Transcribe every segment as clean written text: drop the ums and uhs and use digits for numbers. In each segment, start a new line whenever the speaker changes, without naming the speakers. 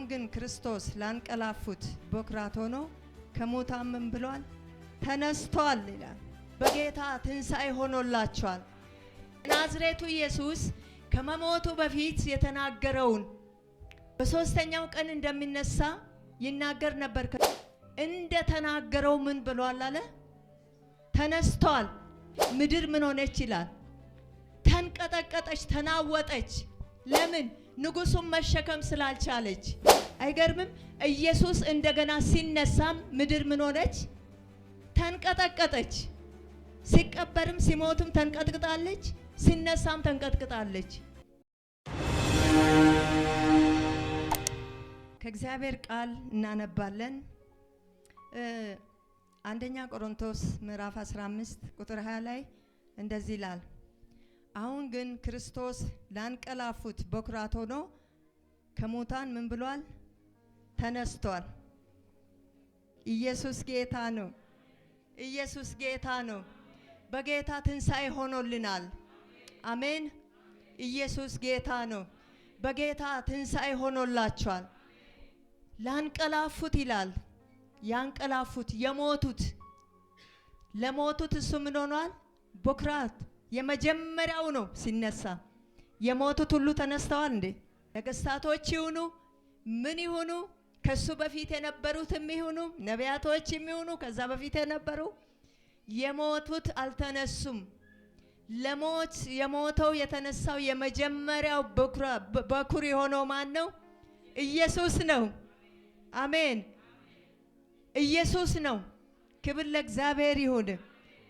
ግን ክርስቶስ ላንቀላፉት በኩራት ሆኖ ከሙታን ምን ብሏል? ተነስቷል ይላል። በጌታ ትንሣኤ ሆኖላችኋል። ናዝሬቱ ኢየሱስ ከመሞቱ በፊት የተናገረውን በሶስተኛው ቀን እንደሚነሳ ይናገር ነበር። እንደ ተናገረው ምን ብሏል አለ? ተነስቷል። ምድር ምን ሆነች ይላል? ተንቀጠቀጠች፣ ተናወጠች። ለምን? ንጉሱን መሸከም ስላልቻለች። አይገርምም? ኢየሱስ እንደገና ሲነሳም ምድር ምን ሆነች? ተንቀጠቀጠች። ሲቀበርም ሲሞትም ተንቀጥቅጣለች፣ ሲነሳም ተንቀጥቅጣለች። ከእግዚአብሔር ቃል እናነባለን። አንደኛ ቆሮንቶስ ምዕራፍ 15 ቁጥር 20 ላይ እንደዚህ ይላል፣ አሁን ግን ክርስቶስ ላንቀላፉት በኩራት ሆኖ ከሙታን ምን ብሏል? ተነስቷል። ኢየሱስ ጌታ ነው። ኢየሱስ ጌታ ነው። በጌታ ትንሣኤ ሆኖልናል። አሜን። ኢየሱስ ጌታ ነው። በጌታ ትንሣኤ ሆኖላችኋል። ላንቀላፉት ይላል። ያንቀላፉት የሞቱት ለሞቱት እሱ ምን ሆኗል? በኩራት የመጀመሪያው ነው ሲነሳ። የሞቱት ሁሉ ተነስተዋል እንዴ? ነገስታቶች ይሁኑ ምን ይሁኑ ከሱ በፊት የነበሩትም ይሁኑ ነቢያቶችም ይሁኑ ከዛ በፊት የነበሩ የሞቱት አልተነሱም። ለሞት የሞተው የተነሳው የመጀመሪያው በኩር የሆነው ማን ነው? ኢየሱስ ነው። አሜን። ኢየሱስ ነው። ክብር ለእግዚአብሔር ይሁን።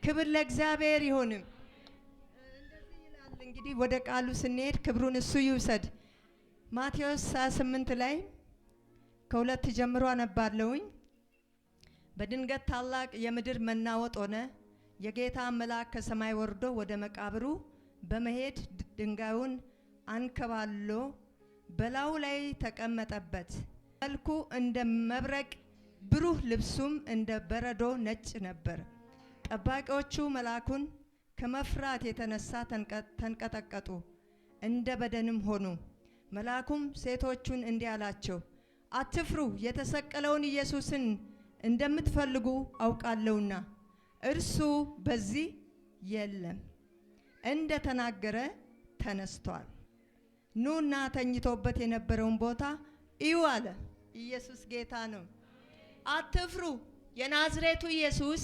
ክብር ለእግዚአብሔር ይሁን። እንደዚህ ይላል። እንግዲህ ወደ ቃሉ ስንሄድ ክብሩን እሱ ይውሰድ። ማቴዎስ 28 ላይ ከሁለት ጀምሮ አነባለሁኝ። በድንገት ታላቅ የምድር መናወጥ ሆነ። የጌታ መልአክ ከሰማይ ወርዶ ወደ መቃብሩ በመሄድ ድንጋዩን አንከባሎ በላዩ ላይ ተቀመጠበት። መልኩ እንደ መብረቅ ብሩህ፣ ልብሱም እንደ በረዶ ነጭ ነበር። ጠባቂዎቹ መልአኩን ከመፍራት የተነሳ ተንቀጠቀጡ፣ እንደ በደንም ሆኑ። መልአኩም ሴቶቹን እንዲህ አላቸው፣ አትፍሩ፣ የተሰቀለውን ኢየሱስን እንደምትፈልጉ አውቃለሁና እርሱ በዚህ የለም፣ እንደ ተናገረ ተነስቷል። ኑና ተኝቶበት የነበረውን ቦታ እዩ አለ። ኢየሱስ ጌታ ነው። አትፍሩ። የናዝሬቱ ኢየሱስ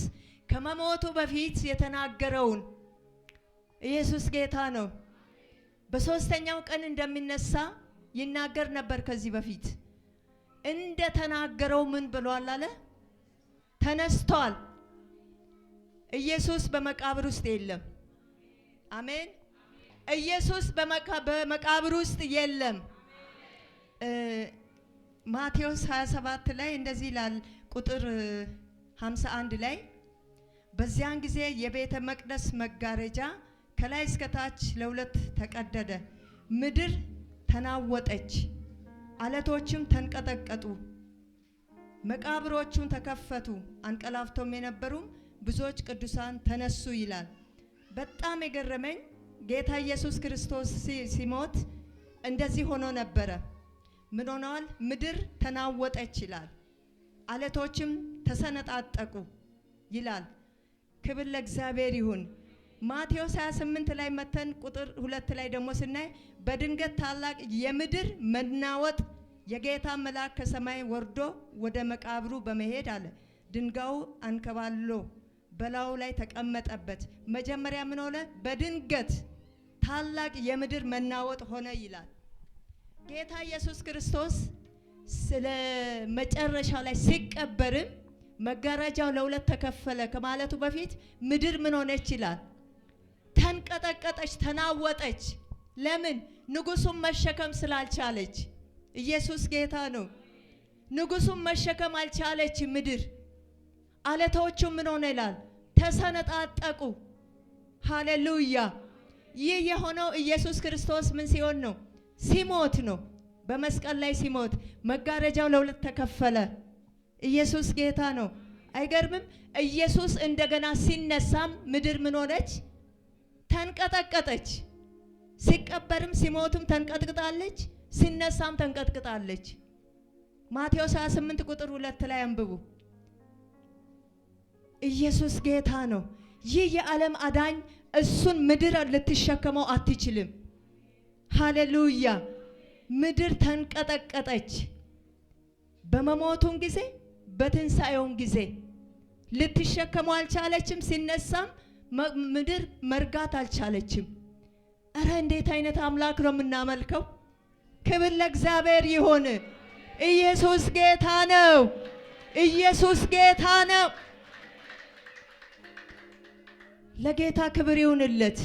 ከመሞቱ በፊት የተናገረውን ኢየሱስ ጌታ ነው። በሶስተኛው ቀን እንደሚነሳ ይናገር ነበር። ከዚህ በፊት እንደ ተናገረው ምን ብሏል አለ? ተነስቷል። ኢየሱስ በመቃብር ውስጥ የለም። አሜን። ኢየሱስ በመቃብር ውስጥ የለም። ማቴዎስ 27 ላይ እንደዚህ ይላል፣ ቁጥር 51 ላይ በዚያን ጊዜ የቤተ መቅደስ መጋረጃ ከላይ እስከ ታች ለሁለት ተቀደደ፣ ምድር ተናወጠች፣ አለቶችም ተንቀጠቀጡ፣ መቃብሮቹም ተከፈቱ፣ አንቀላፍቶም የነበሩ ብዙዎች ቅዱሳን ተነሱ ይላል። በጣም የገረመኝ ጌታ ኢየሱስ ክርስቶስ ሲሞት እንደዚህ ሆኖ ነበረ። ምን ሆነዋል? ምድር ተናወጠች ይላል፣ አለቶችም ተሰነጣጠቁ ይላል። ክብር ለእግዚአብሔር ይሁን። ማቴዎስ 28 ላይ መተን ቁጥር 2 ላይ ደግሞ ስናይ በድንገት ታላቅ የምድር መናወጥ የጌታ መልአክ ከሰማይ ወርዶ ወደ መቃብሩ በመሄድ አለ ድንጋዩ አንከባሎ በላዩ ላይ ተቀመጠበት። መጀመሪያ ምን ሆነ? በድንገት ታላቅ የምድር መናወጥ ሆነ ይላል። ጌታ ኢየሱስ ክርስቶስ ስለ መጨረሻው ላይ ሲቀበርም መጋረጃው ለሁለት ተከፈለ ከማለቱ በፊት ምድር ምን ሆነች ይላል? ተንቀጠቀጠች፣ ተናወጠች። ለምን? ንጉሱን መሸከም ስላልቻለች። ኢየሱስ ጌታ ነው። ንጉሱን መሸከም አልቻለች ምድር። አለቶቹ ምን ሆነ ይላል? ተሰነጣጠቁ። ሃሌሉያ። ይህ የሆነው ኢየሱስ ክርስቶስ ምን ሲሆን ነው? ሲሞት ነው። በመስቀል ላይ ሲሞት መጋረጃው ለሁለት ተከፈለ። ኢየሱስ ጌታ ነው። አይገርምም? ኢየሱስ እንደገና ሲነሳም ምድር ምን ሆነች? ተንቀጠቀጠች። ሲቀበርም ሲሞትም ተንቀጥቅጣለች፣ ሲነሳም ተንቀጥቅጣለች። ማቴዎስ 28 ቁጥር 2 ላይ አንብቡ። ኢየሱስ ጌታ ነው። ይህ የዓለም አዳኝ እሱን ምድር ልትሸከመው አትችልም። ሃሌሉያ። ምድር ተንቀጠቀጠች። በመሞቱም ጊዜ በትንሣኤውም ጊዜ ልትሸከመው አልቻለችም። ሲነሳም ምድር መርጋት አልቻለችም። እረ እንዴት አይነት አምላክ ነው የምናመልከው! ክብር ለእግዚአብሔር ይሁን። ኢየሱስ ጌታ ነው። ኢየሱስ ጌታ ነው። ለጌታ ክብር ይሁንለት።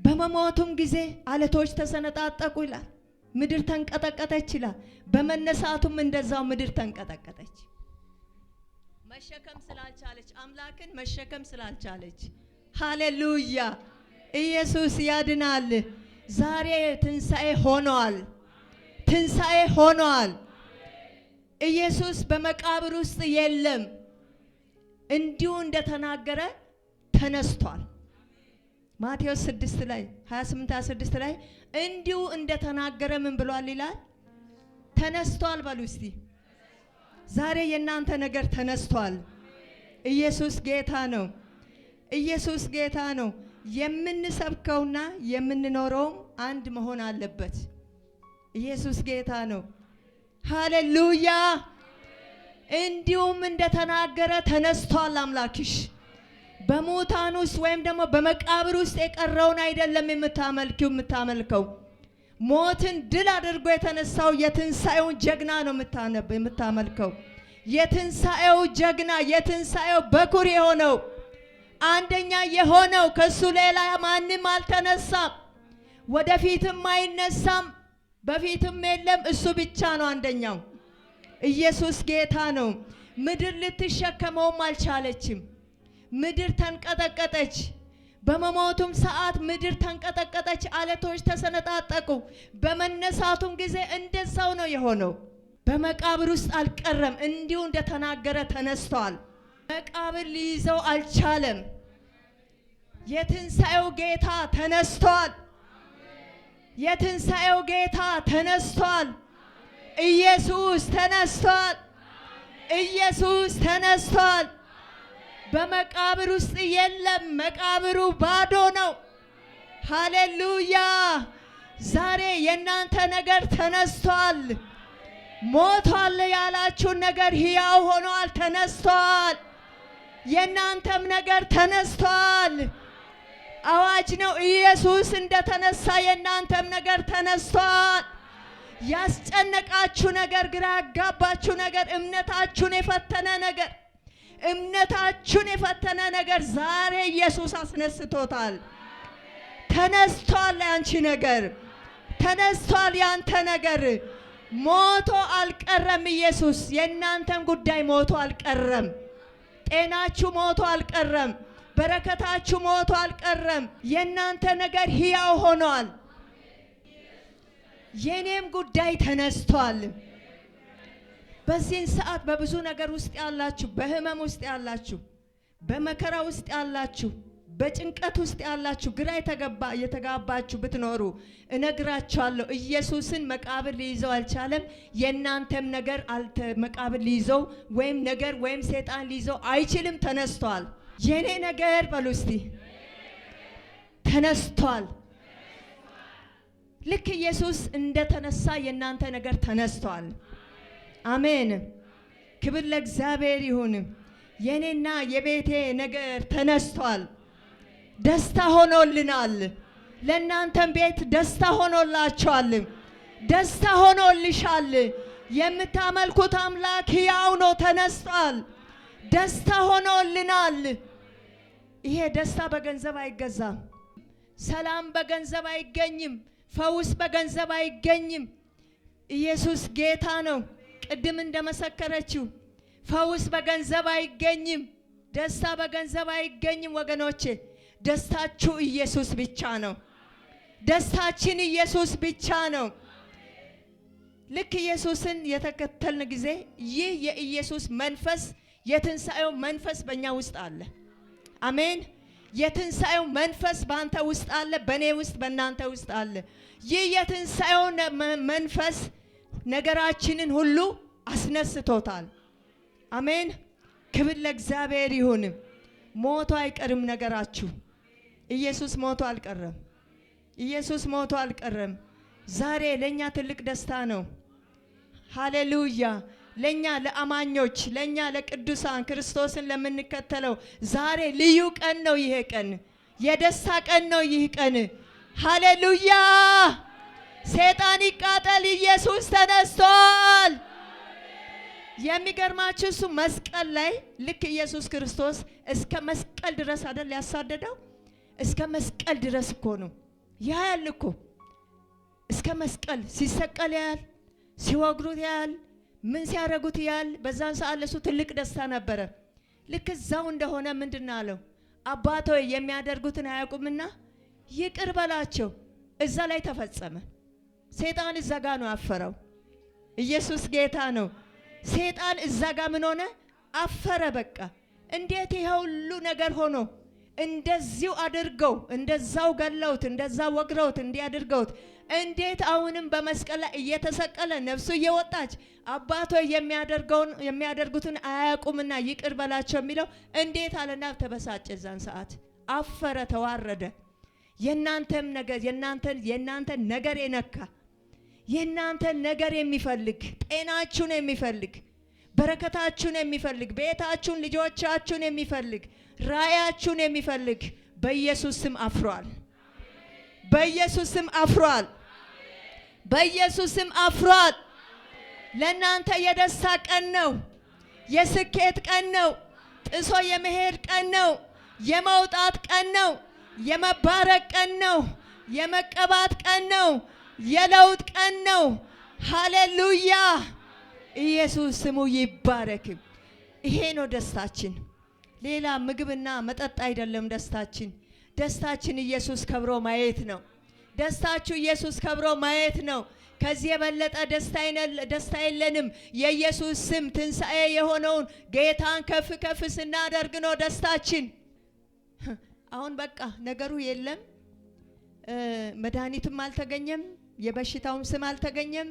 በመሞቱም ጊዜ አለቶች ተሰነጣጠቁ ይላል። ምድር ተንቀጠቀጠች ይላል። በመነሳቱም እንደዛው ምድር ተንቀጠቀጠች። መሸከም ስላልቻለች፣ አምላክን መሸከም ስላልቻለች። ሃሌሉያ። ኢየሱስ ያድናል። ዛሬ ትንሣኤ ሆኗል። ትንሣኤ ሆኗል። ኢየሱስ በመቃብር ውስጥ የለም። እንዲሁ እንደተናገረ ተነስቷል። ማቴዎስ 6 ላይ 28-26 ላይ እንዲሁ እንደተናገረ ምን ብሏል ይላል? ተነስቷል በሉ እስቲ። ዛሬ የእናንተ ነገር ተነስቷል። ኢየሱስ ጌታ ነው። ኢየሱስ ጌታ ነው። የምንሰብከውና የምንኖረውም አንድ መሆን አለበት። ኢየሱስ ጌታ ነው። ሃሌሉያ። እንዲሁም እንደተናገረ ተነስቷል አምላክሽ። በሙታን ውስጥ ወይም ደግሞ በመቃብር ውስጥ የቀረውን አይደለም የምታመልከው። ሞትን ድል አድርጎ የተነሳው የትንሣኤውን ጀግና ነው የምታመልከው። የትንሣኤው ጀግና፣ የትንሣኤው በኩር የሆነው አንደኛ የሆነው ከሱ ሌላ ማንም አልተነሳም፣ ወደፊትም አይነሳም፣ በፊትም የለም። እሱ ብቻ ነው አንደኛው። ኢየሱስ ጌታ ነው። ምድር ልትሸከመውም አልቻለችም። ምድር ተንቀጠቀጠች። በመሞቱም ሰዓት ምድር ተንቀጠቀጠች፣ አለቶች ተሰነጣጠቁ። በመነሳቱም ጊዜ እንደዛው ነው የሆነው። በመቃብር ውስጥ አልቀረም፣ እንዲሁ እንደተናገረ ተነስቷል። መቃብር ሊይዘው አልቻለም። የትንሣኤው ጌታ ተነስቷል። የትንሣኤው ጌታ ተነስቷል። ኢየሱስ ተነስቷል። ኢየሱስ ተነስቷል። በመቃብር ውስጥ የለም። መቃብሩ ባዶ ነው። ሃሌሉያ። ዛሬ የእናንተ ነገር ተነስቷል። ሞቷል ያላችሁን ነገር ሕያው ሆኗል፣ ተነስቷል። የእናንተም ነገር ተነስቷል። አዋጅ ነው። ኢየሱስ እንደተነሳ የእናንተም ነገር ተነስቷል። ያስጨነቃችሁ ነገር፣ ግራ ያጋባችሁ ነገር፣ እምነታችሁን የፈተነ ነገር ዛሬ ኢየሱስ አስነስቶታል። ተነስቷል። ያንቺ ነገር ተነስቷል። ያንተ ነገር ሞቶ አልቀረም። ኢየሱስ የእናንተም ጉዳይ ሞቶ አልቀረም። ጤናችሁ ሞቶ አልቀረም። በረከታችሁ ሞቶ አልቀረም። የእናንተ ነገር ሕያው ሆኗል። የኔም ጉዳይ ተነስቷል። በዚህን ሰዓት በብዙ ነገር ውስጥ ያላችሁ፣ በህመም ውስጥ ያላችሁ፣ በመከራ ውስጥ ያላችሁ፣ በጭንቀት ውስጥ ያላችሁ፣ ግራ የተጋባችሁ ብትኖሩ እነግራችኋለሁ፣ ኢየሱስን መቃብር ሊይዘው አልቻለም። የእናንተም ነገር መቃብር ሊይዘው ወይም ሰይጣን ሊይዘው አይችልም። ተነስቷል። የኔ ነገር በሉ እስቲ ተነስቷል። ልክ ኢየሱስ እንደተነሳ የእናንተ ነገር ተነስቷል። አሜን። ክብር ለእግዚአብሔር ይሁን። የኔና የቤቴ ነገር ተነስቷል። ደስታ ሆኖልናል። ለእናንተም ቤት ደስታ ሆኖላችኋል። ደስታ ሆኖልሻል። የምታመልኩት አምላክ ሕያው ነው፣ ተነስቷል። ደስታ ሆኖልናል። ይሄ ደስታ በገንዘብ አይገዛም። ሰላም በገንዘብ አይገኝም። ፈውስ በገንዘብ አይገኝም። ኢየሱስ ጌታ ነው። ቅድም እንደመሰከረችው ፈውስ በገንዘብ አይገኝም። ደስታ በገንዘብ አይገኝም። ወገኖቼ ደስታችሁ ኢየሱስ ብቻ ነው። ደስታችን ኢየሱስ ብቻ ነው። ልክ ኢየሱስን የተከተልን ጊዜ ይህ የኢየሱስ መንፈስ፣ የትንሣኤው መንፈስ በእኛ ውስጥ አለ። አሜን። የትንሣኤው መንፈስ በአንተ ውስጥ አለ፣ በእኔ ውስጥ፣ በእናንተ ውስጥ አለ። ይህ የትንሣኤው መንፈስ ነገራችንን ሁሉ አስነስቶታል። አሜን። ክብር ለእግዚአብሔር ይሁን። ሞቶ አይቀርም ነገራችሁ። ኢየሱስ ሞቶ አልቀረም። ኢየሱስ ሞቶ አልቀረም። ዛሬ ለኛ ትልቅ ደስታ ነው። ሃሌሉያ። ለኛ ለአማኞች፣ ለኛ ለቅዱሳን ክርስቶስን ለምንከተለው ዛሬ ልዩ ቀን ነው። ይሄ ቀን የደስታ ቀን ነው። ይህ ቀን ሃሌሉያ። ሰይጣን ይቃጠል፣ ኢየሱስ ተነስቷል። የሚገርማችሁ እሱ መስቀል ላይ ልክ ኢየሱስ ክርስቶስ እስከ መስቀል ድረስ አይደል ያሳደደው? እስከ መስቀል ድረስ እኮ ነው ያያል እኮ። እስከ መስቀል ሲሰቀል ያያል፣ ሲወግሩት ያያል፣ ምን ሲያረጉት ያያል። በዛን ሰዓት ለሱ ትልቅ ደስታ ነበረ። ልክ እዛው እንደሆነ ምንድነው አለው? አባት ሆይ የሚያደርጉትን አያውቁምና ይቅር በላቸው። እዛ ላይ ተፈጸመ። ሰይጣን እዛ ጋ ነው አፈረው። ኢየሱስ ጌታ ነው። ሰይጣን እዛ ጋ ምን ሆነ? አፈረ። በቃ እንዴት ይሄ ሁሉ ነገር ሆኖ እንደዚሁ አድርገው እንደዛው ገለውት እንደዛው ወግረውት እንዲያድርገውት እንዴት አሁንም በመስቀል ላይ እየተሰቀለ ነፍሱ እየወጣች አባቶ የሚያደርጉትን አያውቁምና ይቅር በላቸው የሚለው እንዴት አለና ተበሳጨ። ዛን ሰዓት አፈረ፣ ተዋረደ። የናንተም ነገር የናንተን ነገር የነካ የናንተን ነገር የሚፈልግ ጤናችሁን የሚፈልግ በረከታችሁን የሚፈልግ ቤታችሁን ልጆቻችሁን የሚፈልግ ራያችሁን የሚፈልግ በኢየሱስ ስም አፍሯል። በኢየሱስ ስም አፍሯል። በኢየሱስ ስም አፍሯል። ለናንተ የደስታ ቀን ነው። የስኬት ቀን ነው። ጥሶ የመሄድ ቀን ነው። የመውጣት ቀን ነው። የመባረክ ቀን ነው። የመቀባት ቀን ነው። የለውጥ ቀን ነው። ሃሌሉያ። ኢየሱስ ስሙ ይባረክ። ይሄ ነው ደስታችን። ሌላ ምግብና መጠጥ አይደለም ደስታችን። ደስታችን ኢየሱስ ከብሮ ማየት ነው። ደስታችሁ ኢየሱስ ከብሮ ማየት ነው። ከዚህ የበለጠ ደስታ የለንም። የኢየሱስ ስም ትንሣኤ የሆነውን ጌታን ከፍ ከፍ ስናደርግ ነው ደስታችን። አሁን በቃ ነገሩ የለም። መድኃኒትም አልተገኘም። የበሽታውም ስም አልተገኘም።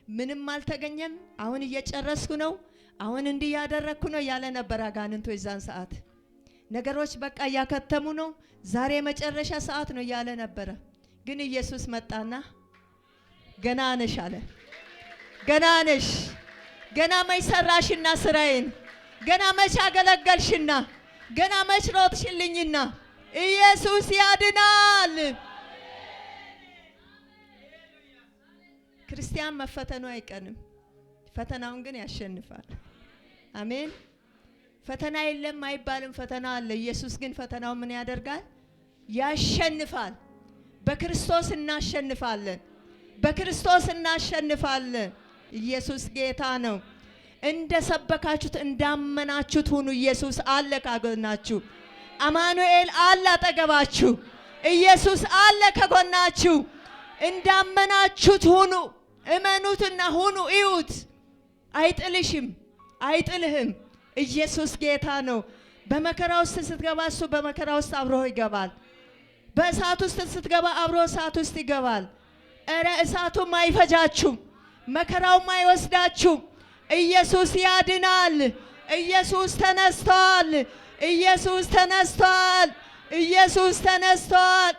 ምንም አልተገኘም። አሁን እየጨረስኩ ነው፣ አሁን እንዲህ ያደረኩ ነው ያለ ነበር አጋንንቱ። የዛን ሰዓት ነገሮች በቃ እያከተሙ ነው፣ ዛሬ መጨረሻ ሰዓት ነው ያለ ነበረ። ግን ኢየሱስ መጣና ገና ነሽ አለ። ገና ነሽ፣ ገና መች ሰራሽና ስራዬን፣ ገና መች አገለገልሽና፣ ገና መች ሮጥሽልኝና። ኢየሱስ ያድናል። ክርስቲያን መፈተኑ አይቀንም፣ ፈተናውን ግን ያሸንፋል። አሜን። ፈተና የለም አይባልም፣ ፈተና አለ። ኢየሱስ ግን ፈተናው ምን ያደርጋል? ያሸንፋል። በክርስቶስ እናሸንፋለን። በክርስቶስ እናሸንፋለን። ኢየሱስ ጌታ ነው። እንደ ሰበካችሁት እንዳመናችሁት ሁኑ። ኢየሱስ አለ ካጎናችሁ። አማኑኤል አለ አጠገባችሁ። ኢየሱስ አለ ከጎናችሁ። እንዳመናችሁት ሁኑ። እመኑትና ሁኑ። እዩት። አይጥልሽም፣ አይጥልህም። ኢየሱስ ጌታ ነው። በመከራ ውስጥ ስትገባ እሱ በመከራ ውስጥ አብሮ ይገባል። በእሳት ውስጥ ስትገባ አብሮ እሳት ውስጥ ይገባል። እረ እሳቱም አይፈጃችሁም፣ መከራውም አይወስዳችሁም። ኢየሱስ ያድናል። ኢየሱስ ተነስቷል። ኢየሱስ ተነስቷል። ኢየሱስ ተነስቷል።